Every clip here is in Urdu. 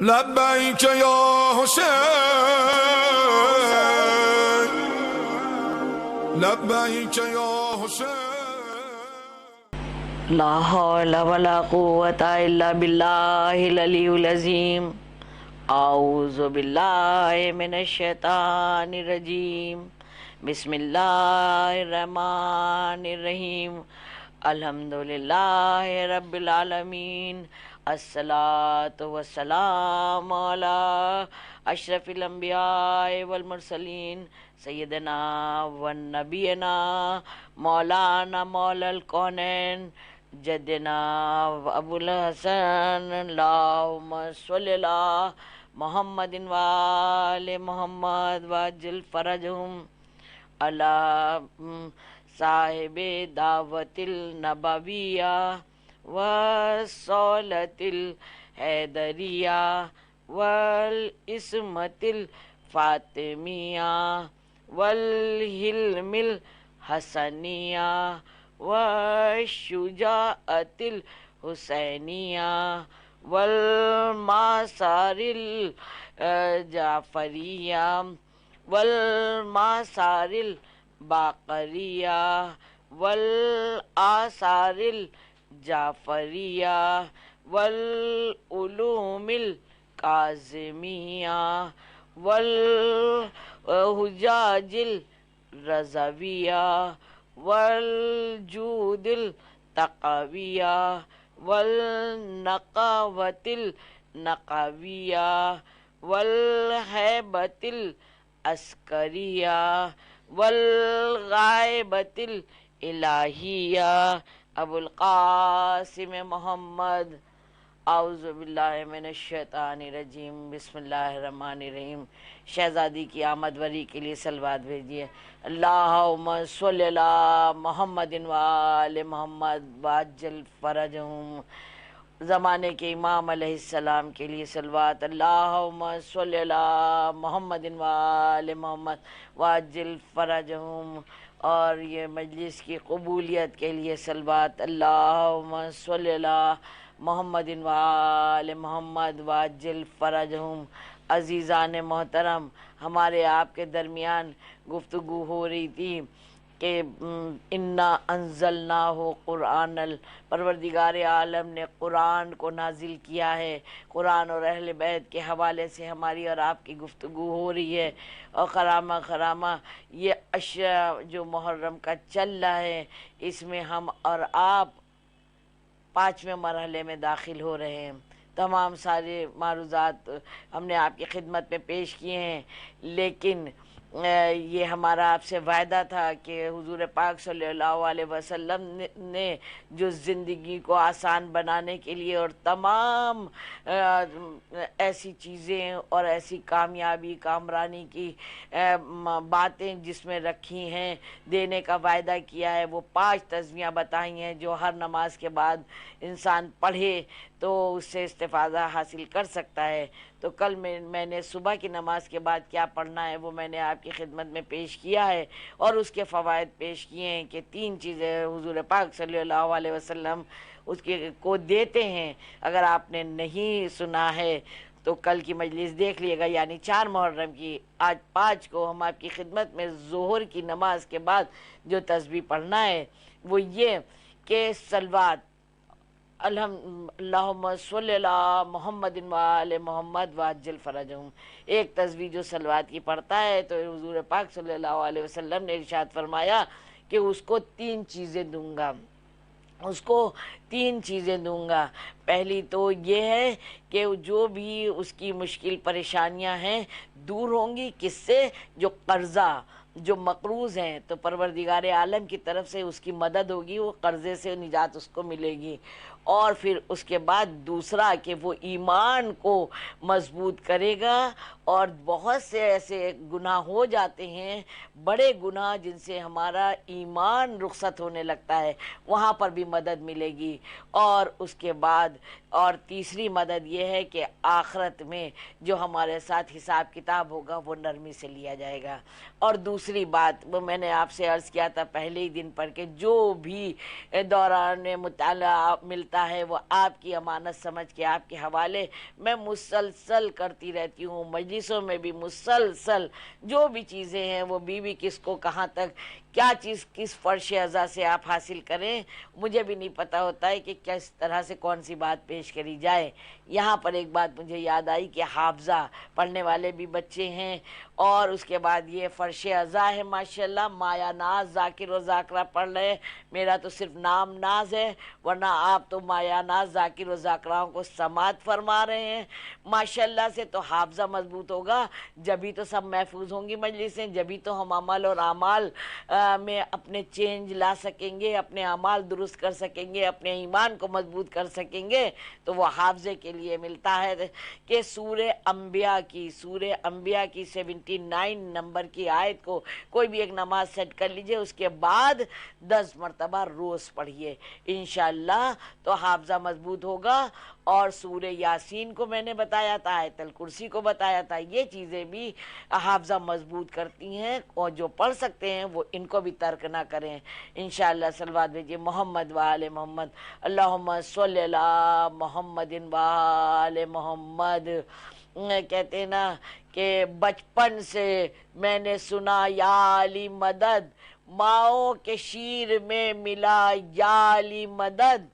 لبیک یا حسین، لبیک یا حسین۔ لا حول ولا قوة الا باللہ العلی العظیم۔ اعوذ باللہ من الشیطان الرجیم۔ بسم اللہ الرحمن الرحیم۔ الحمدللہ رب العالمین، الصلاۃ والسلام علی اشرف الانبیاء والمرسلین، سیدنا و نبینا مولانا مولا الکونین جدنا ابو الحسن، اللہم صلی علی محمد وآل محمد وعجل فرجہم، اللہ صاحب دعوت النبویہ والصولۃ الحیدریہ والعصمۃ الفاطمیہ والحلم الحسنیہ والشجاعۃ الحسینیہ والمآثار الجعفریہ والمآثار الباقریہ والآثار الجعفریہ والعلوم الکاظمیہ والحجاج الرضویہ والجود التقویہ والنقاوۃ النقویہ والہیبۃ العسکریہ والغائبۃ الالہیہ، ابو القاسم محمد۔ اعوذ باللہ من الشیطان الرجیم، بسم اللہ الرحمن الرحیم۔ شہزادی کی آمدوری کے لیے صلوات بھیجیے۔ اللہم صلی علی محمد وآل محمد وعجل فرجہم۔ زمانے کے امام علیہ السلام کے لیے صلوات۔ اللہم صلی علی محمد وآل محمد وعجل فرجہم۔ اور یہ مجلس کی قبولیت کے لیے صلوات۔ اللہم صلی علی محمد وآل محمد وعجل فرجہم۔ عزیزان محترم، ہمارے آپ کے درمیان گفتگو ہو رہی تھی کہ انا انزلناہ قرآن، پروردگار عالم نے قرآن کو نازل کیا ہے۔ قرآن اور اہل بیت کے حوالے سے ہماری اور آپ کی گفتگو ہو رہی ہے، اور خرامہ خرامہ یہ اشیاء جو محرم کا چل رہا ہے، اس میں ہم اور آپ 5ویں مرحلے میں داخل ہو رہے ہیں۔ تمام سارے معروضات ہم نے آپ کی خدمت میں پیش کیے ہیں، لیکن یہ ہمارا آپ سے وعدہ تھا کہ حضور پاک صلی اللہ علیہ وسلم نے جو زندگی کو آسان بنانے کے لیے اور تمام ایسی چیزیں اور ایسی کامیابی کامرانی کی باتیں جس میں رکھی ہیں، دینے کا وعدہ کیا ہے، وہ 5 تسبیحاں بتائی ہیں جو ہر نماز کے بعد انسان پڑھے تو اس سے استفادہ حاصل کر سکتا ہے۔ تو کل میں نے صبح کی نماز کے بعد کیا پڑھنا ہے وہ میں نے آپ کی خدمت میں پیش کیا ہے، اور اس کے فوائد پیش کیے ہیں کہ 3 چیزیں حضور پاک صلی اللہ علیہ وسلم اس کو دیتے ہیں۔ اگر آپ نے نہیں سنا ہے تو کل کی مجلس دیکھ لیے گا، یعنی 4 محرم کی۔ آج 5 کو ہم آپ کی خدمت میں ظہر کی نماز کے بعد جو تسبیح پڑھنا ہے وہ یہ کہ صلوات اللہم صلی علی محمد وآل محمد وعجل فرجہم۔ ایک تسبیح جو صلوات کی پڑھتا ہے تو حضور پاک صلی اللہ علیہ وسلم نے ارشاد فرمایا کہ اس کو 3 چیزیں دوں گا، اس کو 3 چیزیں دوں گا۔ پہلی تو یہ ہے کہ جو بھی اس کی مشکل پریشانیاں ہیں دور ہوں گی۔ کس سے؟ جو قرضہ، جو مقروض ہیں، تو پروردگار عالم کی طرف سے اس کی مدد ہوگی، وہ قرضے سے نجات اس کو ملے گی۔ اور پھر اس کے بعد دوسرا کہ وہ ایمان کو مضبوط کرے گا، اور بہت سے ایسے گناہ ہو جاتے ہیں، بڑے گناہ جن سے ہمارا ایمان رخصت ہونے لگتا ہے، وہاں پر بھی مدد ملے گی۔ اور اس کے بعد اور تیسری مدد یہ ہے کہ آخرت میں جو ہمارے ساتھ حساب کتاب ہوگا وہ نرمی سے لیا جائے گا۔ اور دوسری بات وہ میں نے آپ سے عرض کیا تھا پہلے ہی دن پر کہ جو بھی دوران مطالعہ ملتا ہے وہ آپ کی امانت سمجھ کے آپ کے حوالے میں مسلسل کرتی رہتی ہوں، مجلسوں میں بھی مسلسل جو بھی چیزیں ہیں وہ بیوی کس کو کہاں تک کیا چیز کس فرش ازا سے آپ حاصل کریں مجھے بھی نہیں پتہ ہوتا ہے کہ کس طرح سے کون سی بات پیش کری جائے۔ یہاں پر ایک بات مجھے یاد آئی کہ حافظہ پڑھنے والے بھی بچے ہیں، اور اس کے بعد یہ فرش ازا ہے ماشاءاللہ، مایا ناز ذاکر و ذاکرہ پڑھ رہے ہیں، میرا تو صرف نام ناز ہے ورنہ آپ تو مایا ناز ذاکر و ذاکراؤں کو سماعت فرما رہے ہیں ماشاءاللہ سے۔ تو حافظہ مضبوط ہوگا جبھی تو سب محفوظ ہوں گی مجلسیں، جبھی تو ہم عمل اور اعمال میں اپنے چینج لا سکیں گے، اپنے اعمال درست کر سکیں گے، اپنے ایمان کو مضبوط کر سکیں گے۔ تو وہ حافظے کے لیے ملتا ہے کہ سورہ انبیاء کی 79 نمبر کی آیت کو کوئی بھی ایک نماز سیٹ کر لیجئے، اس کے بعد 10 مرتبہ روز پڑھیے انشاءاللہ تو حافظہ مضبوط ہوگا۔ اور سورہ یاسین کو میں نے بتایا تھا، آیت الکرسی کو بتایا تھا، یہ چیزیں بھی حافظہ مضبوط کرتی ہیں، اور جو پڑھ سکتے ہیں وہ ان کو بھی ترک نہ کریں انشاءاللہ۔ صلوات بھیجئے محمد و آل محمد، اللہم صلی علی محمد و آل محمد۔ کہتے ہیں نا کہ بچپن سے میں نے سنا یا علی مدد، ماؤں کے شیر میں ملا یا علی مدد،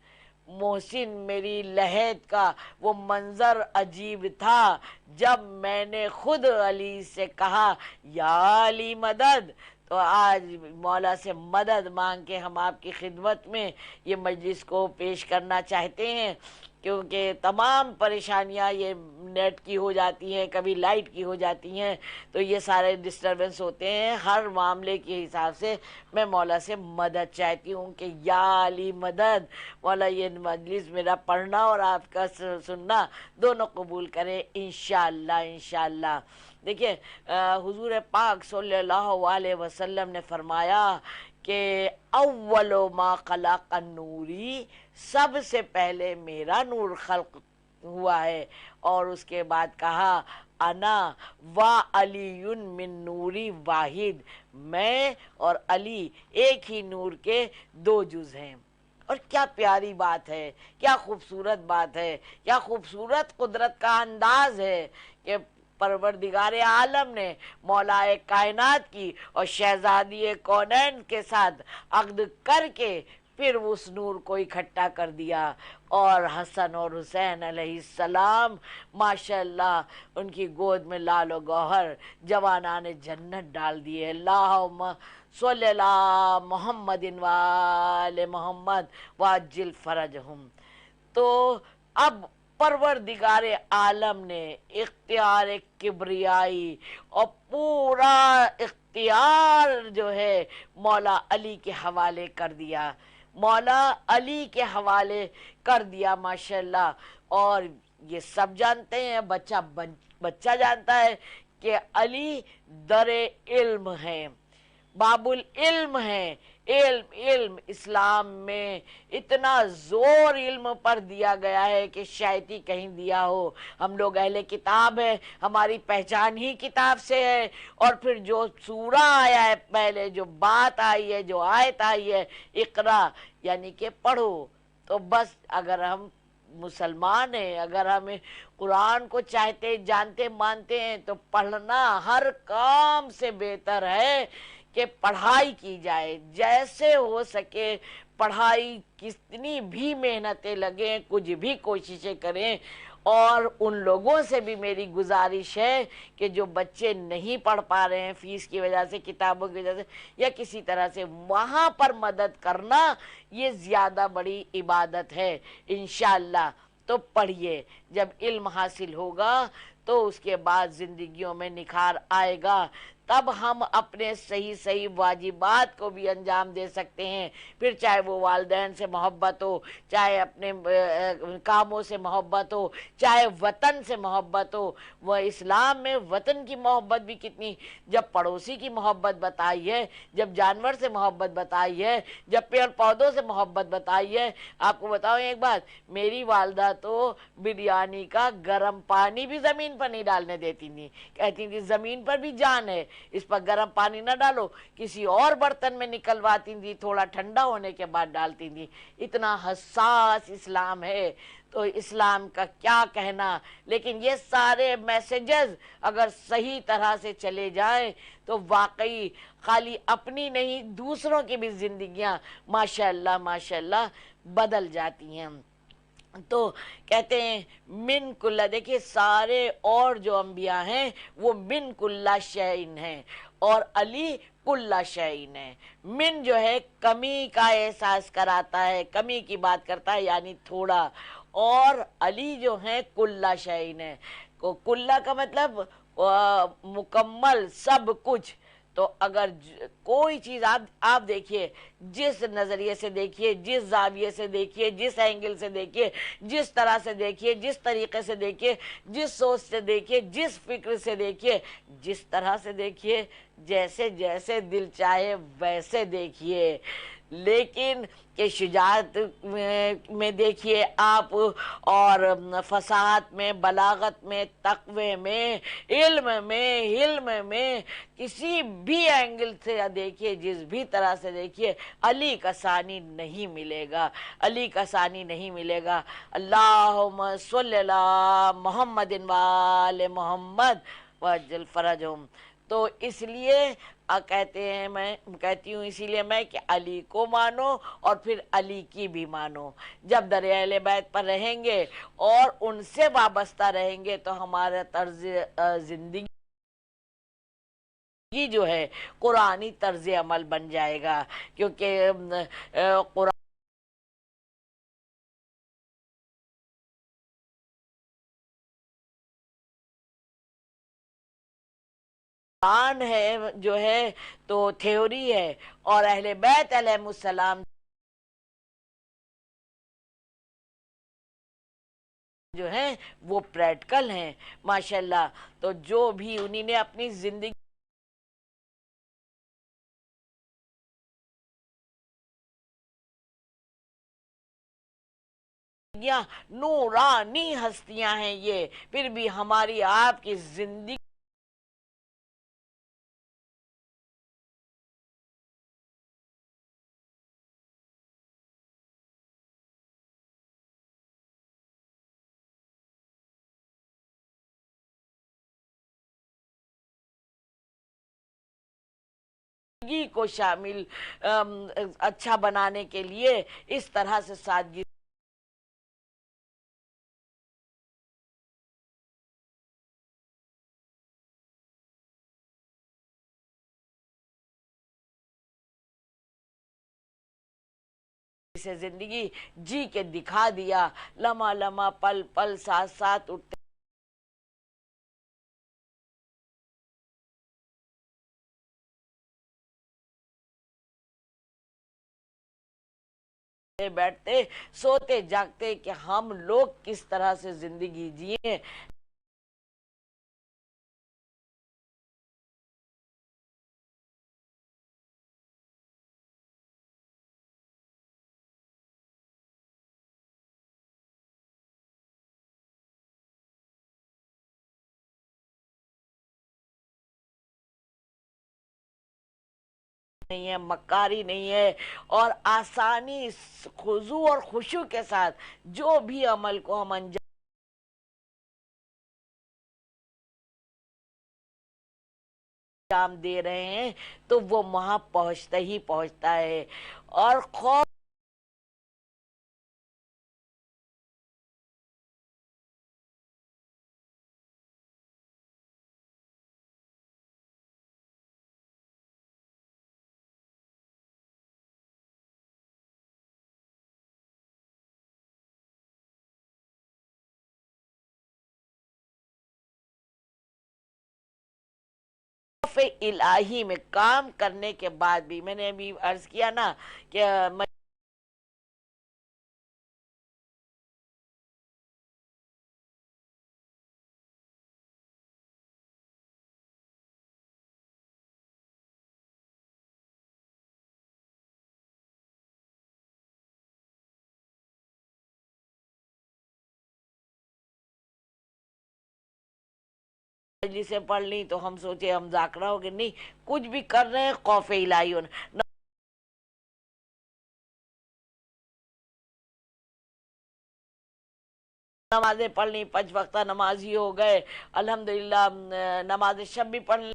محسن میری لحد کا وہ منظر عجیب تھا جب میں نے خود علی سے کہا یا علی مدد۔ تو آج مولا سے مدد مانگ کے ہم آپ کی خدمت میں یہ مجلس کو پیش کرنا چاہتے ہیں، کیونکہ تمام پریشانیاں یہ نیٹ کی ہو جاتی ہیں، کبھی لائٹ کی ہو جاتی ہیں، تو یہ سارے ڈسٹربنس ہوتے ہیں۔ ہر معاملے کے حساب سے میں مولا سے مدد چاہتی ہوں کہ یا علی مدد، مولا یہ مجلس میرا پڑھنا اور آپ کا سننا دونوں قبول کرے انشاءاللہ انشاءاللہ۔ دیکھیں حضور پاک صلی اللہ علیہ وسلم نے فرمایا کہ اول ما خلق النوری، سب سے پہلے میرا نور خلق ہوا ہے، اور اس کے بعد کہا انا و علی من نوری واحد، میں اور علی ایک ہی نور کے 2 جز ہیں۔ اور کیا پیاری بات ہے، کیا خوبصورت بات ہے، کیا خوبصورت قدرت کا انداز ہے کہ پروردگار عالم نے مولا کائنات کی اور شہزادی کونین کے ساتھ عقد کر کے پھر اس نور کو اکٹھا کر دیا، اور حسن اور حسین علیہ السلام ماشاءاللہ ان کی گود میں لال و گوہر جوانان جنت ڈال دیے۔ اللہم صلی علی محمد و آل محمد وعجل فرجہم۔ تو اب پروردگار عالم نے اختیار کبریائی اور پورا اختیار جو ہے مولا علی کے حوالے کر دیا، مولا علی کے حوالے کر دیا ماشاءاللہ۔ اور یہ سب جانتے ہیں، بچہ جانتا ہے کہ علی در علم ہے، باب العلم ہے۔ علم اسلام میں اتنا زور علم پر دیا گیا ہے کہ شاید ہی کہیں دیا ہو۔ ہم لوگ اہل کتاب ہیں، ہماری پہچان ہی کتاب سے ہے، اور پھر جو سورہ آیا ہے پہلے، جو بات آئی ہے، جو آیت آئی ہے اقرا، یعنی کہ پڑھو، تو بس اگر ہم مسلمان ہیں، اگر ہم قرآن کو چاہتے جانتے مانتے ہیں تو پڑھنا ہر کام سے بہتر ہے کہ پڑھائی کی جائے، جیسے ہو سکے پڑھائی، کتنی بھی محنتیں لگیں، کچھ بھی کوششیں کریں۔ اور ان لوگوں سے بھی میری گزارش ہے کہ جو بچے نہیں پڑھ پا رہے ہیں فیس کی وجہ سے، کتابوں کی وجہ سے یا کسی طرح سے، وہاں پر مدد کرنا یہ زیادہ بڑی عبادت ہے انشاءاللہ۔ تو پڑھیے، جب علم حاصل ہوگا تو اس کے بعد زندگیوں میں نکھار آئے گا، تب ہم اپنے صحیح صحیح واجبات کو بھی انجام دے سکتے ہیں، پھر چاہے وہ والدین سے محبت ہو، چاہے اپنے کاموں سے محبت ہو، چاہے وطن سے محبت ہو۔ وہ اسلام میں وطن کی محبت بھی کتنی، جب پڑوسی کی محبت بتائی ہے، جب جانور سے محبت بتائی ہے، جب پیڑ پودوں سے محبت بتائی ہے۔ آپ کو بتاؤں ایک بات، میری والدہ تو بریانی کا گرم پانی بھی زمین پر نہیں ڈالنے دیتی تھی، کہتی تھی زمین پر بھی جان ہے، اس پر گرم پانی نہ ڈالو، کسی اور برتن میں نکلواتی تھی، تھوڑا ٹھنڈا ہونے کے بعد ڈالتی تھی۔ اتنا حساس اسلام ہے، تو اسلام کا کیا کہنا۔ لیکن یہ سارے میسیجز اگر صحیح طرح سے چلے جائیں تو واقعی خالی اپنی نہیں، دوسروں کی بھی زندگیاں ماشاءاللہ بدل جاتی ہیں۔ تو کہتے ہیں من کلّہ، دیکھیے سارے اور جو انبیاء ہیں وہ من کلّہ شیئن ہیں، اور علی کلّہ شیئن ہے۔ من جو ہے کمی کا احساس کراتا ہے، کمی کی بات کرتا ہے یعنی تھوڑا، اور علی جو ہے کلّہ شیئن ہے۔ کلّہ کا مطلب مکمل سب کچھ۔ تو اگر کوئی چیز آپ دیکھیے، جس نظریے سے دیکھیے، جس زاویے سے دیکھیے، جس اینگل سے دیکھیے، جس طرح سے دیکھیے، جس طریقے سے دیکھیے، جس سوچ سے دیکھیے، جس فکر سے دیکھیے، جس طرح سے دیکھیے، جیسے جیسے دل چاہے ویسے دیکھیے، لیکن کہ شجاعت میں دیکھیے آپ، اور فصاحت میں، بلاغت میں، تقوی میں، علم میں، کسی بھی اینگل سے دیکھیے، جس بھی طرح سے دیکھیے، علی کا ثانی نہیں ملے گا، علی کا ثانی نہیں ملے گا۔ اللہم صلی علی محمد وآل محمد وعجل فرجہم۔ تو اس لیے کہتے ہیں، میں کہتی ہوں اسی لیے میں، کہ علی کو مانو اور پھر علی کی بھی مانو۔ جب در اہل بیت پر رہیں گے اور ان سے وابستہ رہیں گے تو ہمارا طرز زندگی جو ہے قرآنی طرز عمل بن جائے گا، کیونکہ قرآن ہے جو ہے تو تھیوری ہے، اور اہل بیت علیہ السلام جو ہیں وہ پریکٹیکل ہیں ماشاءاللہ۔ تو جو بھی انہی نے اپنی زندگی نورانی ہستیاں ہیں یہ، پھر بھی ہماری آپ کی زندگی کو شامل اچھا بنانے کے لیے اس طرح سے سادگی سے زندگی جی کے دکھا دیا، لمحہ لمحہ پل پل ساتھ ساتھ اٹھتے بیٹھتے، سوتے جاگتے، کہ ہم لوگ کس طرح سے زندگی جیے۔ نہیں ہے، مکاری نہیں ہے، اور آسانی، خضوع اور خشوع کے ساتھ جو بھی عمل کو ہم انجام دے رہے ہیں تو وہ وہاں پہنچتا ہی پہنچتا ہے۔ اور خوف الہی میں کام کرنے کے بعد بھی، میں نے ابھی عرض کیا نا کہ مجلسیں پڑھ لیں تو ہم سوچے ہم ذاکرہ ہو گئے، نہیں، کچھ بھی کر رہے ہیں خوف الہی ہونا. نمازیں پڑھ لیں، 5 وقتہ نمازی ہو گئے، الحمدللہ نماز شب بھی پڑھ لیں.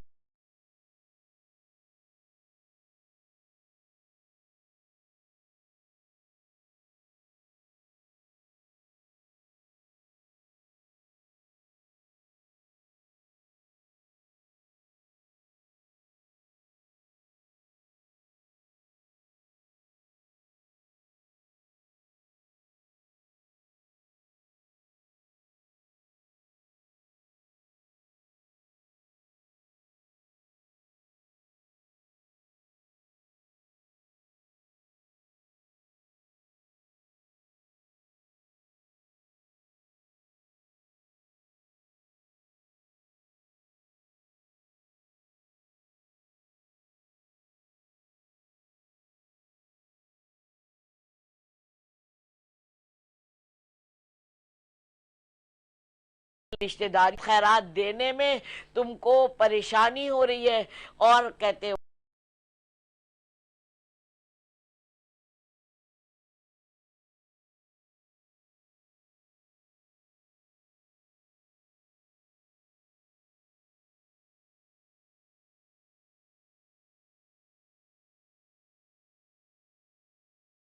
رشتہ داری خیرات دینے میں تم کو پریشانی ہو رہی ہے، اور کہتے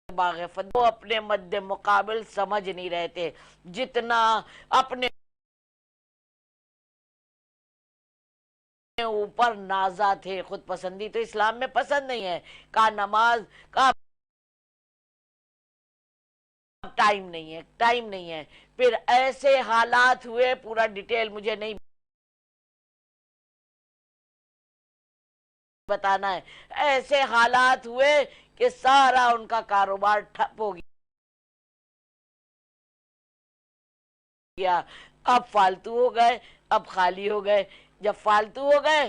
باغ فتح وہ اپنے مد مقابل سمجھ نہیں رہتے، جتنا اپنے اوپر نازا تھے. خود پسندی تو اسلام میں پسند نہیں ہے. کا نماز کا ٹائم نہیں ہے، ٹائم نہیں ہے. پھر ایسے حالات ہوئے، پورا ڈیٹیل مجھے نہیں بتانا ہے، ایسے حالات ہوئے کہ سارا ان کا کاروبار ٹھپ ہو گیا. اب فالتو ہو گئے، اب خالی ہو گئے. جب فالتو ہو گئے،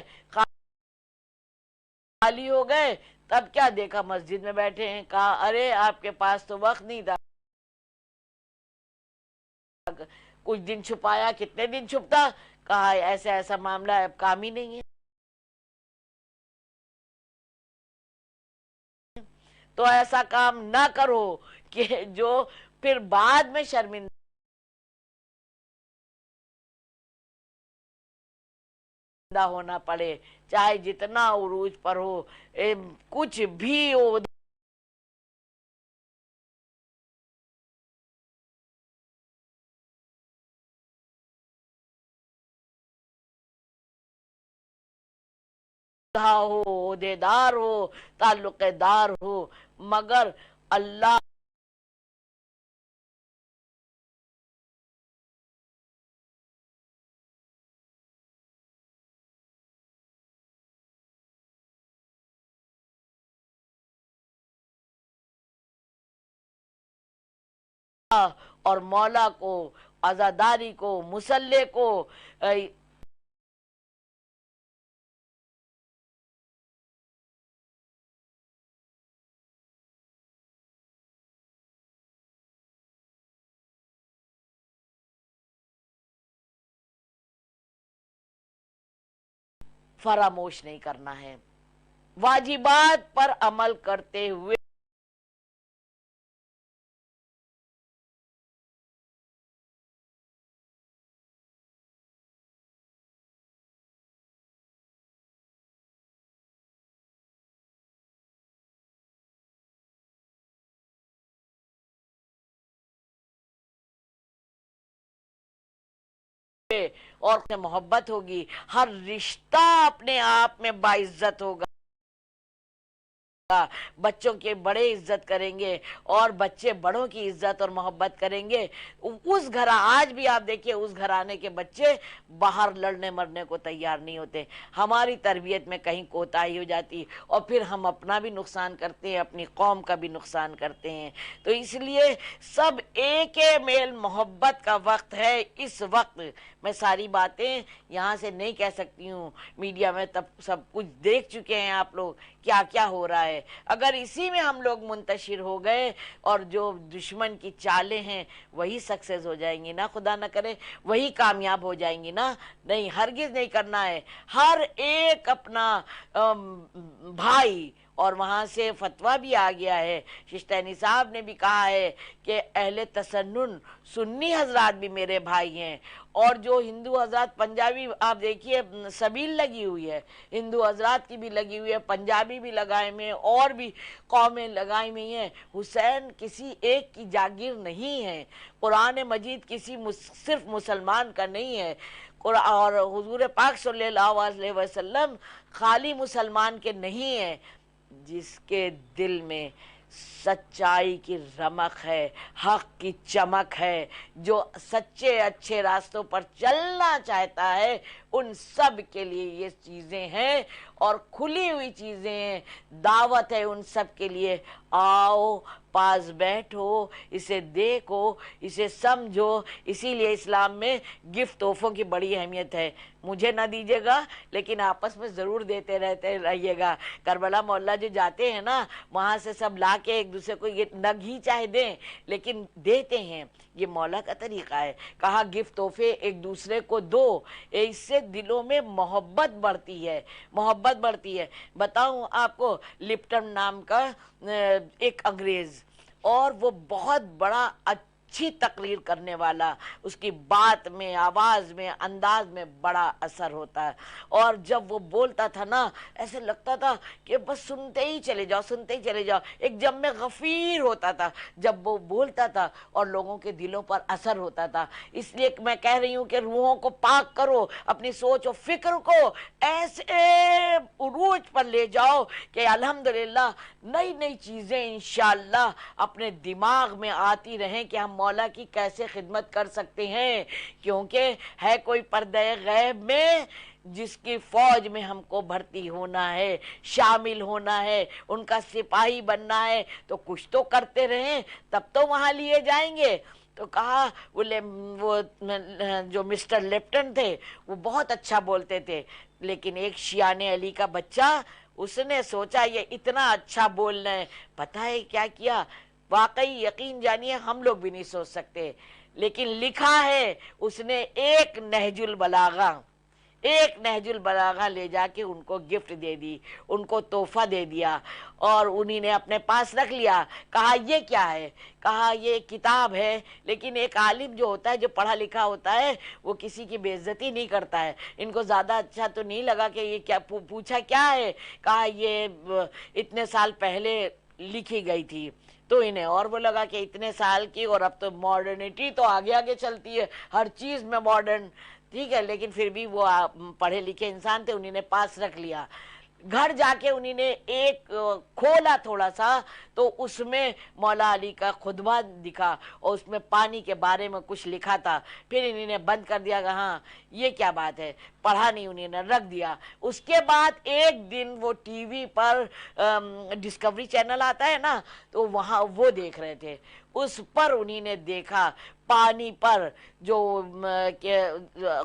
خالی ہو گئے، تب کیا دیکھا مسجد میں بیٹھے ہیں. کہا ارے آپ کے پاس تو وقت نہیں تھا. کچھ دن چھپایا، کتنے دن چھپتا. کہا ایسا ایسا معاملہ ہے، اب کام ہی نہیں ہے. تو ایسا کام نہ کرو کہ جو پھر بعد میں شرمندہ ہونا پڑے. چاہے جتنا عروج پر ہو، کچھ بھی ہو، ہو، عہدیدار ہو، تعلق دار ہو، مگر اللہ اور مولا کو، عزاداری کو، مسلح کو فراموش نہیں کرنا ہے. واجبات پر عمل کرتے ہوئے اور محبت ہوگی. ہر رشتہ اپنے آپ میں باعزت ہوگا. بچوں کے بڑے عزت کریں گے اور بچے بڑوں کی عزت اور محبت کریں گے. اس گھر آج بھی آپ دیکھیے اس گھرانے کے بچے باہر لڑنے مرنے کو تیار نہیں ہوتے. ہماری تربیت میں کہیں کوتاہی ہو جاتی اور پھر ہم اپنا بھی نقصان کرتے ہیں, اپنی قوم کا بھی نقصان کرتے ہیں. تو اس لیے سب ایک میل محبت کا وقت ہے. اس وقت میں ساری باتیں یہاں سے نہیں کہہ سکتی ہوں, میڈیا میں تب سب کچھ دیکھ چکے ہیں آپ لوگ کیا کیا ہو رہا ہے. اگر اسی میں ہم لوگ منتشر ہو گئے اور جو دشمن کی چالیں ہیں وہی سکسیس ہو جائیں گی نا, خدا نہ کرے وہی کامیاب ہو جائیں گی نا. نہیں, ہرگز نہیں کرنا ہے. ہر ایک اپنا بھائی, اور وہاں سے فتویٰ بھی آ گیا ہے, ششتینی صاحب نے بھی کہا ہے کہ اہل تسنن سنی حضرات بھی میرے بھائی ہیں, اور جو ہندو حضرات پنجابی آپ دیکھیے سبیل لگی ہوئی ہے, ہندو حضرات کی بھی لگی ہوئی ہے, پنجابی بھی لگائے ہوئے ہیں, اور بھی قومیں لگائی ہوئی ہیں. حسین کسی ایک کی جاگیر نہیں ہے. قرآن مجید کسی صرف مسلمان کا نہیں ہے, اور حضور پاک صلی اللہ علیہ وسلم خالی مسلمان کے نہیں ہیں. جس کے دل میں سچائی کی رمق ہے, حق کی چمک ہے, جو سچے اچھے راستوں پر چلنا چاہتا ہے, ان سب کے لیے یہ چیزیں ہیں اور کھلی ہوئی چیزیں ہیں. دعوت ہے ان سب کے لیے, آؤ پاس بیٹھو, اسے دیکھو, اسے سمجھو. اسی لیے اسلام میں گفٹ تحفوں کی بڑی اہمیت ہے. مجھے نہ دیجیے گا لیکن آپس میں ضرور دیتے رہتے رہیے گا. کربلا محلہ جو جاتے ہیں نا, وہاں سے سب لا کے ایک دوسرے کو یہ نگ ہی چاہے دیں لیکن دیتے ہیں. یہ مولا کا طریقہ ہے. کہا گفٹ تحفے ایک دوسرے کو دو, اس سے دلوں میں محبت بڑھتی ہے, محبت بڑھتی ہے. بتاؤں آپ کو, لپٹن نام کا ایک انگریز, اور وہ بہت بڑا اچھی تقریر کرنے والا, اس کی بات میں, آواز میں, انداز میں بڑا اثر ہوتا ہے. اور جب وہ بولتا تھا نا, ایسے لگتا تھا کہ بس سنتے ہی چلے جاؤ, سنتے ہی چلے جاؤ. ایک جم غفیر ہوتا تھا جب وہ بولتا تھا اور لوگوں کے دلوں پر اثر ہوتا تھا. اس لیے میں کہہ رہی ہوں کہ روحوں کو پاک کرو, اپنی سوچ و فکر کو ایسے عروج پر لے جاؤ کہ الحمدللہ نئی نئی چیزیں انشاءاللہ اپنے دماغ میں آتی رہیں کہ ہم مولا کی کیسے خدمت کر سکتے ہیں. کیونکہ ہے کوئی پردہ غیب میں جس کی فوج میں ہم کو بھرتی ہونا ہے, شامل ہونا ہے, ان کا سپاہی بننا ہے. تو کچھ تو کرتے رہیں تب تو وہاں لیے جائیں گے. تو کہا وہ جو مسٹر لیپٹن تھے وہ بہت اچھا بولتے تھے, لیکن ایک شیان علی کا بچہ, اس نے سوچا یہ اتنا اچھا بولنا ہے. پتہ ہے کیا کیا؟ واقعی یقین جانیے ہم لوگ بھی نہیں سوچ سکتے, لیکن لکھا ہے اس نے ایک نہج البلاغہ لے جا کے ان کو گفٹ دے دی, ان کو تحفہ دے دیا, اور انہی نے اپنے پاس رکھ لیا. کہا یہ کیا ہے؟ کہا یہ کتاب ہے, لیکن ایک عالم جو ہوتا ہے, جو پڑھا لکھا ہوتا ہے, وہ کسی کی بے عزتی نہیں کرتا ہے. ان کو زیادہ اچھا تو نہیں لگا کہ یہ کیا پوچھا کیا ہے. کہا یہ اتنے سال پہلے لکھی گئی تھی. تو انہیں اور وہ لگا کہ اتنے سال کی, اور اب تو ماڈرنٹی تو آگے آگے چلتی ہے, ہر چیز میں ماڈرن, ٹھیک ہے, لیکن پھر بھی وہ پڑھے لکھے انسان تھے, انہی نے پاس رکھ لیا. گھر جا کے انہی نے ایک کھولا تھوڑا سا, تو اس میں مولا علی کا خطبہ دکھا, اور اس میں پانی کے بارے میں کچھ لکھا تھا. پھر انہی نے بند کر دیا کہ ہاں یہ کیا بات ہے, پڑھا نہیں, انہی نے رکھ دیا. اس کے بعد ایک دن وہ ٹی وی پر ڈسکوری چینل آتا ہے نا, تو وہاں وہ دیکھ رہے تھے. اس پر انہی نے دیکھا پانی پر جو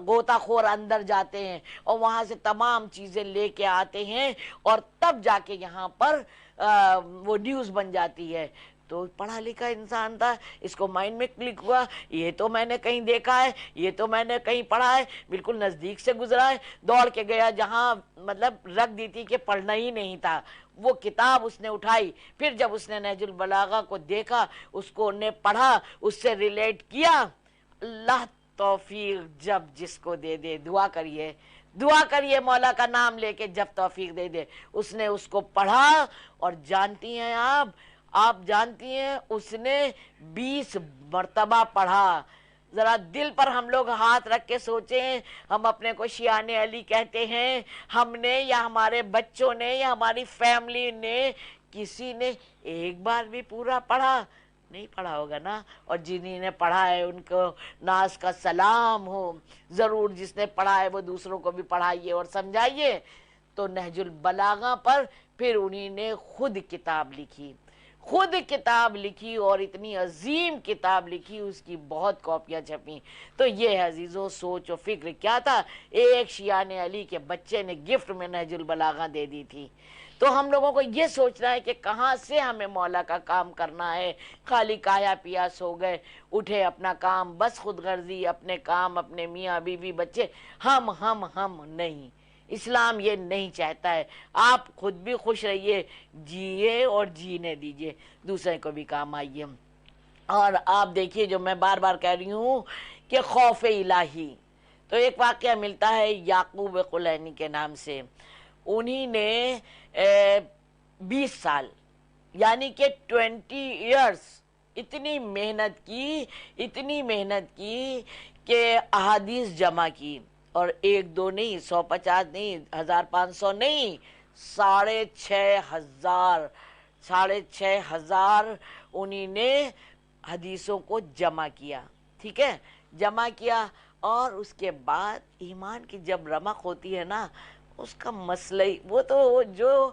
غوطہ خور اندر جاتے ہیں اور وہاں سے تمام چیزیں لے کے آتے ہیں, اور تب جا کے یہاں پر وہ نیوز بن جاتی ہے. تو پڑھا لکھا انسان تھا, اس کو مائنڈ میں کلک ہوا, یہ تو میں نے کہیں دیکھا ہے, یہ تو میں نے کہیں پڑھا ہے, بالکل نزدیک سے گزرا ہے. دوڑ کے گیا جہاں مطلب رکھ دی تھی کہ پڑھنا ہی نہیں تھا, وہ کتاب اس نے اٹھائی. پھر جب اس نے نہج البلاغہ کو دیکھا, اس کو نے پڑھا, اس سے ریلیٹ کیا. اللہ توفیق جب جس کو دے دے, دعا کریے, دعا کریے مولا کا نام لے کے, جب توفیق دے دے. اس نے اس کو پڑھا, اور جانتی ہیں آپ جانتی ہیں اس نے 20 مرتبہ پڑھا. ذرا دل پر ہم لوگ ہاتھ رکھ کے سوچیں, ہم اپنے کو شیان علی کہتے ہیں, ہم نے یا ہمارے بچوں نے یا ہماری فیملی نے کسی نے ایک بار بھی پورا پڑھا نہیں پڑھا ہوگا نا، اور جنہیں نے پڑھا ہے ان کو ناز کا سلام ہو، ضرور جس نے پڑھا ہے وہ دوسروں کو بھی پڑھائیے اور سمجھائیے۔ تو نہج البلاغہ پر پھر انہی نے خود کتاب لکھی، خود کتاب لکھی، اور اتنی عظیم کتاب لکھی، اس کی بہت کاپیاں چھپیں۔ تو یہ عزیزوں سوچ و فکر کیا تھا، ایک شیعان علی کے بچے نے گفٹ میں نہج البلاغہ دے دی تھی۔ تو ہم لوگوں کو یہ سوچنا ہے کہ کہاں سے ہمیں مولا کا کام کرنا ہے، خالی کایا پیا سو گئے، اٹھے اپنا کام، بس خود غرضی، اپنے کام، اپنے میاں بیوی بچے، ہم نہیں۔ اسلام یہ نہیں چاہتا ہے، آپ خود بھی خوش رہیے، جیے اور جینے دیجئے، دوسرے کو بھی کام آئیے۔ اور آپ دیکھیے جو میں بار بار کہہ رہی ہوں کہ خوف الہی، تو ایک واقعہ ملتا ہے یعقوب قلینی کے نام سے، انہی نے 20 سال یعنی کہ 20 ایئرس اتنی محنت کی کہ احادیث جمع کی، اور 1 2 نہیں، 150 نہیں، 1500 نہیں، 6,500 انہی نے حدیثوں کو جمع کیا، ٹھیک ہے، جمع کیا۔ اور اس کے بعد ایمان کی جب رمق ہوتی ہے نا، اس کا مسئلہ وہ تو جو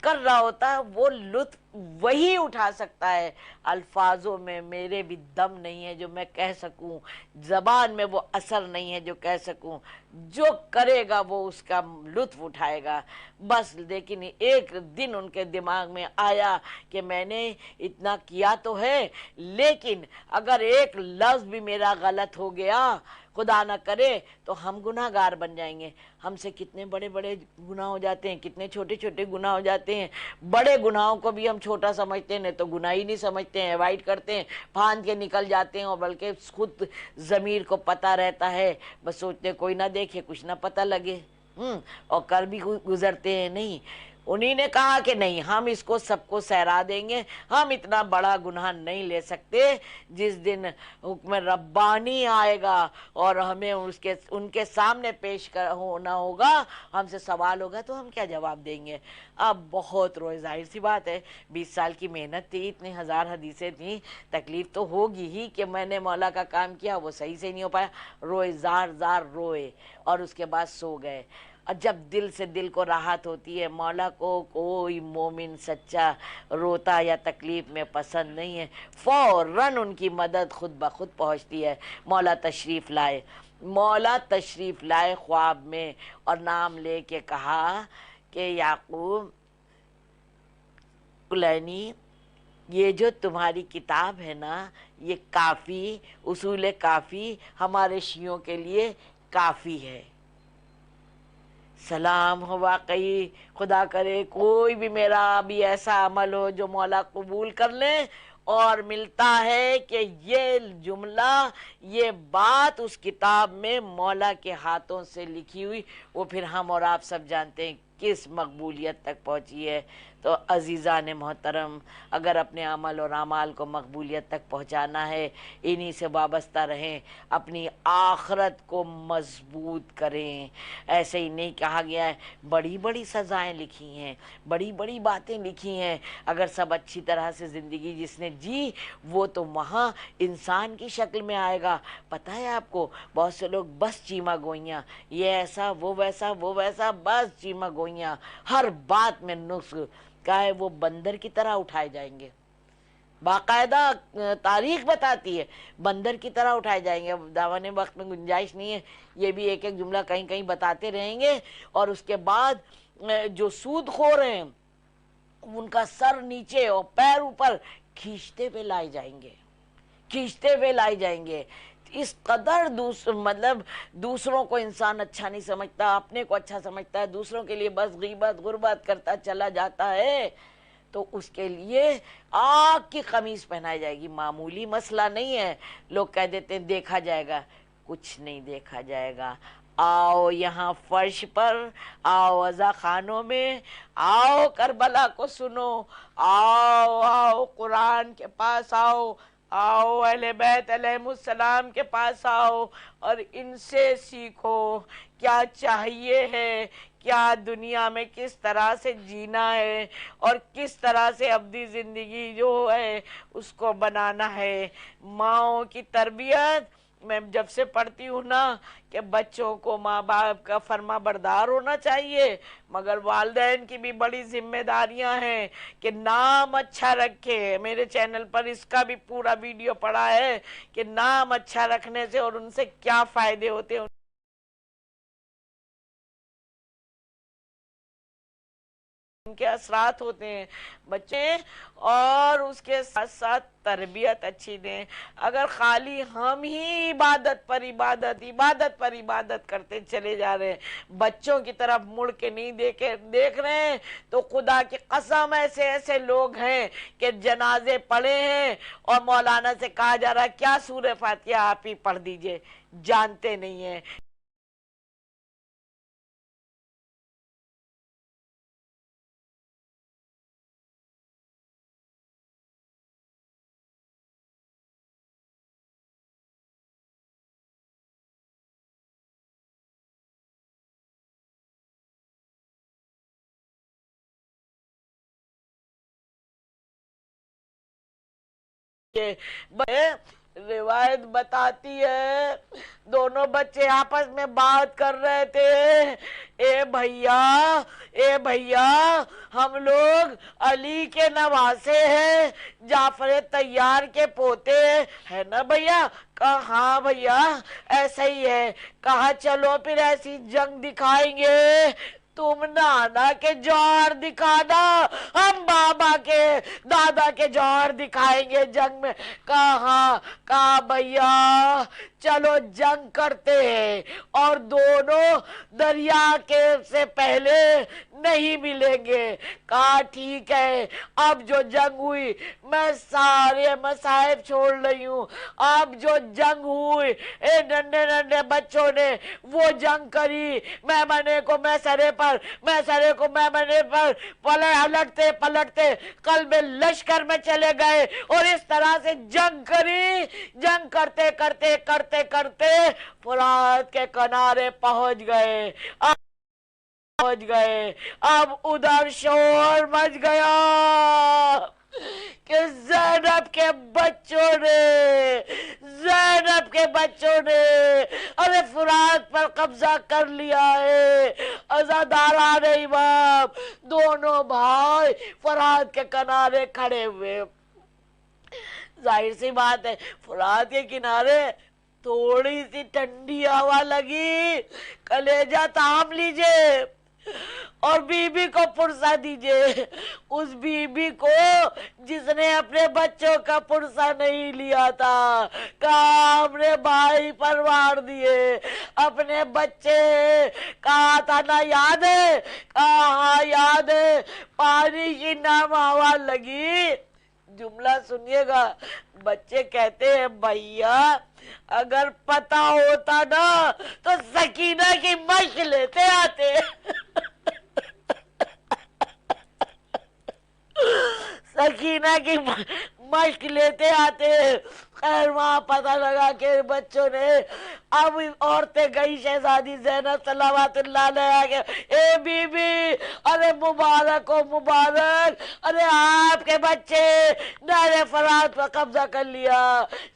کر رہا ہوتا ہے وہ لطف وہی اٹھا سکتا ہے، الفاظوں میں میرے بھی دم نہیں ہے جو میں کہہ سکوں، زبان میں وہ اثر نہیں ہے جو کہہ سکوں، جو کرے گا وہ اس کا لطف اٹھائے گا بس۔ لیکن ایک دن ان کے دماغ میں آیا کہ میں نے اتنا کیا تو ہے، لیکن اگر ایک لفظ بھی میرا غلط ہو گیا، خدا نہ کرے، تو ہم گناہ گار بن جائیں گے۔ ہم سے کتنے بڑے بڑے گناہ ہو جاتے ہیں، کتنے چھوٹے چھوٹے گناہ ہو جاتے ہیں، بڑے گناہوں کو بھی ہم چھوٹا سمجھتے ہیں، تو گناہ ہی نہیں سمجھتے ہیں، ایوائڈ کرتے ہیں، پھاند کے نکل جاتے ہیں، اور بلکہ خود ضمیر کو پتہ رہتا ہے، بس سوچتے ہیں کوئی نہ دیکھے، کچھ نہ پتہ لگے، اور کر بھی گزرتے ہیں۔ نہیں، انہی نے کہا کہ نہیں، ہم اس کو سب کو سہرا دیں گے، ہم اتنا بڑا گناہ نہیں لے سکتے۔ جس دن حکم ربانی آئے گا اور ہمیں ان کے سامنے پیش ہونا ہوگا، ہم سے سوال ہوگا، تو ہم کیا جواب دیں گے؟ اب بہت روئے، ظاہر سی بات ہے، 20 سال کی محنت تھی، اتنے ہزار حدیثیں تھیں، تکلیف تو ہوگی ہی کہ میں نے مولا کا کام کیا وہ صحیح سے نہیں ہو پایا، روئے، زار روئے، اور اس کے بعد سو گئے۔ اور جب دل سے دل کو راحت ہوتی ہے، مولا کو کوئی مومن سچا روتا یا تکلیف میں پسند نہیں ہے، فوراً ان کی مدد خود بخود پہنچتی ہے۔ مولا تشریف لائے خواب میں، اور نام لے کے کہا کہ یعقوب قلینی، یہ جو تمہاری کتاب ہے نا، یہ کافی، اصول کافی ہمارے شیعوں کے لیے کافی ہے۔ سلام ہو، واقعی خدا کرے کوئی بھی میرا بھی ایسا عمل ہو جو مولا قبول کر لے، اور ملتا ہے کہ یہ جملہ، یہ بات اس کتاب میں مولا کے ہاتھوں سے لکھی ہوئی، وہ پھر ہم اور آپ سب جانتے ہیں کس مقبولیت تک پہنچی ہے۔ تو عزیزان محترم، اگر اپنے عمل اور اعمال کو مقبولیت تک پہنچانا ہے، انہی سے وابستہ رہیں، اپنی آخرت کو مضبوط کریں۔ ایسے ہی نہیں کہا گیا ہے، بڑی بڑی سزائیں لکھی ہیں، بڑی بڑی باتیں لکھی ہیں، اگر سب اچھی طرح سے زندگی جس نے جی، وہ تو وہاں انسان کی شکل میں آئے گا۔ پتہ ہے آپ کو، بہت سے لوگ بس چیمہ گوئیاں، یہ ایسا وہ ویسا، بس چیمہ گوئیاں، ہر بات میں نقص کا ہے، وہ بندر کی طرح اٹھائے جائیں گے۔ باقاعدہ تاریخ بتاتی ہے بندر کی طرح اٹھائے جائیں گے۔ داوان وقت میں گنجائش نہیں ہے، یہ بھی ایک جملہ کہیں کہیں بتاتے رہیں گے۔ اور اس کے بعد جو سود خور ہیں، ان کا سر نیچے اور پیر اوپر کھینچتے ہوئے لائے جائیں گے۔ اس قدر دوسروں کو انسان اچھا نہیں سمجھتا، اپنے کو اچھا سمجھتا ہے، دوسروں کے لیے بس غیبت غربت کرتا چلا جاتا ہے، تو اس کے لیے آگ کی قمیص پہنائی جائے گی۔ معمولی مسئلہ نہیں ہے، لوگ کہہ دیتے ہیں دیکھا جائے گا، کچھ نہیں دیکھا جائے گا۔ آؤ یہاں فرش پر، آؤ عزا خانوں میں، آؤ کربلا کو سنو، آؤ قرآن کے پاس آؤ، آؤ اہل بیت علیہ السلام کے پاس آؤ اور ان سے سیکھو کیا چاہیے ہے، کیا دنیا میں کس طرح سے جینا ہے اور کس طرح سے ابدی زندگی جو ہے اس کو بنانا ہے۔ ماؤں کی تربیت، میں جب سے پڑھتی ہوں نا کہ بچوں کو ماں باپ کا فرما بردار ہونا چاہیے، مگر والدین کی بھی بڑی ذمہ داریاں ہیں کہ نام اچھا رکھے۔ میرے چینل پر اس کا بھی پورا ویڈیو پڑا ہے کہ نام اچھا رکھنے سے اور ان سے کیا فائدے ہوتے ہیں، ان کے اثرات ہوتے ہیں بچے، اور اس کے ساتھ ساتھ تربیت اچھی دیں۔ اگر خالی ہم ہی عبادت پر عبادت، عبادت پر عبادت کرتے چلے جا رہے ہیں، بچوں کی طرف مڑ کے نہیں دیکھ رہے ہیں، تو خدا کی قسم ایسے ایسے لوگ ہیں کہ جنازے پڑھے ہیں اور مولانا سے کہا جا رہا ہے کیا سورہ فاتحہ آپ ہی پڑھ دیجئے، جانتے نہیں ہیں۔ روایت بتاتی ہے دونوں بچے آپس میں بات کر رہے تھے، اے بھیا ہم لوگ علی کے نواسے ہیں، جعفر طیار کے پوتے ہے نا بھیا؟ کہا ہاں بھیا ایسا ہی ہے۔ کہا چلو پھر ایسی جنگ دکھائیں گے، تم نانا کے جوہر دکھانا، ہم بابا کے دادا کے جوہر دکھائیں گے جنگ میں۔ کہا بھیا چلو جنگ کرتے ہیں، اور دونوں دریا کے سے پہلے نہیں ملیں گے۔ کہا ٹھیک ہے۔ اب جو جنگ ہوئی، میں سارے مصائب چھوڑ رہی ہوں، اب جو جنگ ہوئی ننھے ننھے بچوں نے وہ جنگ کری، میمنے کو میسرے پر، میسرے کو میمنے پر، پلٹتے قلب لشکر میں چلے گئے، اور اس طرح سے جنگ کری۔ جنگ کرتے فرات کے کنارے پہنچ گئے۔ اب ادھر شور مچ گیا کہ زینب کے بچوں نے ارے فرات پر قبضہ کر لیا ہے۔ عزاداران امام دونوں بھائی فرات کے کنارے کھڑے ہوئے۔ ظاہر سی بات ہے فرات کے کنارے تھوڑی سی ٹھنڈی ہوا لگی، کلیجہ تھام لیجئے اور بی بی کو پرسہ دیجئے۔ اس بی بی کو جس نے اپنے بچوں کا پرسہ نہیں لیا تھا، کہا ہم نے بھائی پروار دیے اپنے بچے، کہا تھا نا یاد ہے؟ کہا ہاں یاد ہے۔ پانی کی نم ہوا لگی، جملہ سنیے گا، بچے کہتے ہیں بھیا اگر پتہ ہوتا نا تو سکینہ کی مشق لیتے آتے۔ سکینہ کی مشق لیتے آتے۔ خیر وہاں پتہ لگا کہ بچوں نے، اب عورتیں گئی شہزادی زینب صلوات اللہ علیہ کہ اے بی بی ارے مبارک ہو مبارک، ارے آپ کے بچے نہر فرات پر قبضہ کر لیا۔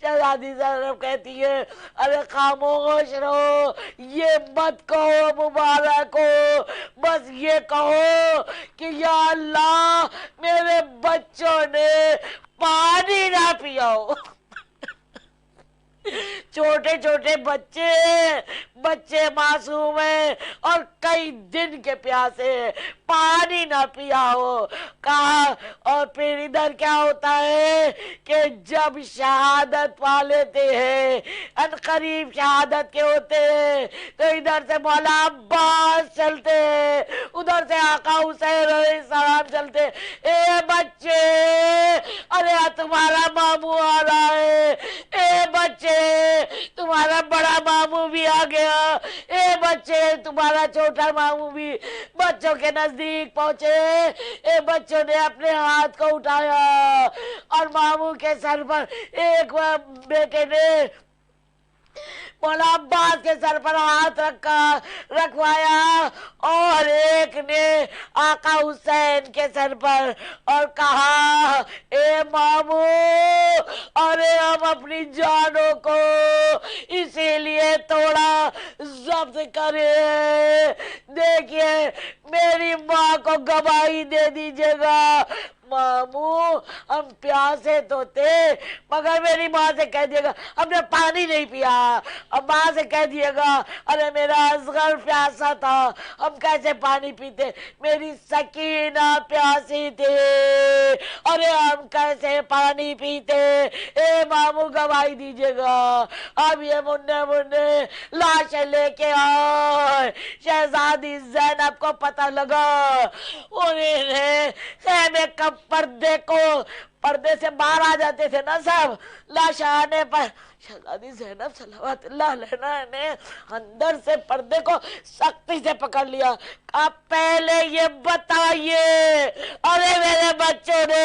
شہزادی زینب کہتی ہے ارے خاموش رہو، یہ مت کہو مبارک ہو، بس یہ کہو کہ یا اللہ میرے بچوں نے پانی نہ پیا ہو۔ چھوٹے چھوٹے بچے معصوم ہیں اور کئی دن کے پیاسے، پانی نہ پیا ہو۔ کہا اور پھر ادھر کیا ہوتا ہے کہ جب شہادت پا لیتے ہیں، ان قریب شہادت کے ہوتے ہیں، تو ادھر سے مولا عباس چلتے ہیں، ادھر سے آقا حسین علیہ السلام چلتے۔ اے بچے ارے تمہارا ماموں آ رہا ہے، اے بچے تمہارا بڑا ماموں بھی آ گیا. اے بچے, تمہارا چھوٹا ماموں بھی بچوں کے نزدیک پہنچے. اے بچوں نے اپنے ہاتھ کو اٹھایا اور ماموں کے سر پر ایک بیٹے نے مولا عباس کے سر پر ہاتھ رکھوایا اور ایک نے آقا حسین کے سر پر, اور کہا اے ماموں, ارے ہم اپنی جانوں کو اسی لیے تھوڑا ضبط کرے, دیکھیے میری ماں کو گواہی دے دیجیے گا. ماموں ہم پیاسے تو تھے, مگر میری ماں سے کہہ دیے گا ہم نے پانی نہیں پیا. اب ماں سے کہہ دیے گا ارے میرا اصغر پیاسا تھا, ہم کیسے پانی پیتے, میری سکینہ پیاسی تھی, ارے ہم کیسے پانی پیتے. اے ماموں گواہی دیجیے گا. اب یہ منہ لاشیں لے کے آئے. شہزادی زینب کو پتہ لگا, انہیں نے خیمے کا پردے سے باہر آ جاتے تھے نا سب, لاش آنے پر شہزادی زینب صلوات اللہ علیہ نے اندر سے پردے کو سختی سے پکڑ لیا. اب پہلے یہ بتائیے, ارے میرے بچوں نے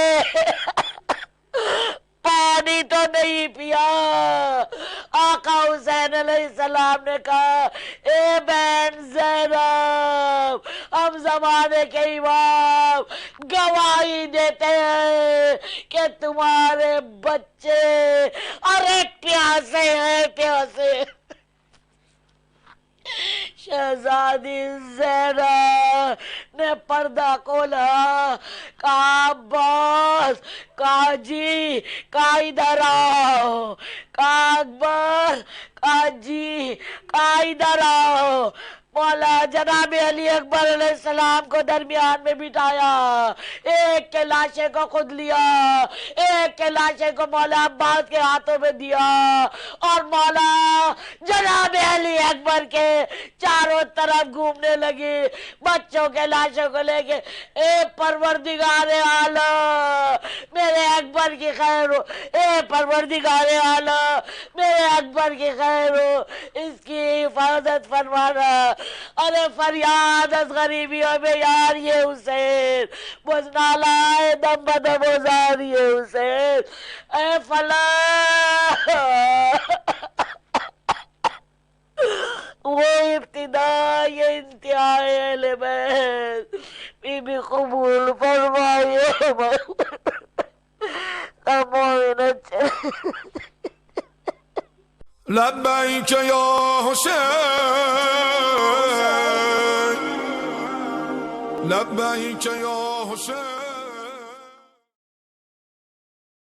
پانی تو نہیں پیا. آقا حسین علیہ السلام نے کہا اے بہن زینب, ہم زمانے کے امام گواہی دیتے ہیں کہ تمہارے بچے ارے پیاسے ہیں, پیاسے. شہزادی زینب نے پردہ کھولا, کہا عباس, کہا جی, کہا ادھر آؤ, کہا اکبر, کہا جی, کہا ادھر آؤ. مولا جناب علی اکبر علیہ السلام کو درمیان میں بٹھایا, ایک کے لاشے کو خود لیا, ایک کے لاشے کو مولا عباس کے ہاتھوں میں دیا, اور مولا جناب علی اکبر کے چاروں طرف گھومنے لگی بچوں کے لاشوں کو لے کے. اے پروردگار عالم میرے اکبر کی خیر ہو, اے پروردگار عالم میرے اکبر کی خیر ہو, اس کی حفاظت فرمانا. ارے فریاد از غریبیوں میں یار یہ حسین, بزنالائے دم بدم ازار یہ حسین. اے فلاح وہ ابتدا یہ انتہائی اہل بیت, بی بی قبول فرمائیے. لبیک یا حسین, لبیک یا حسین.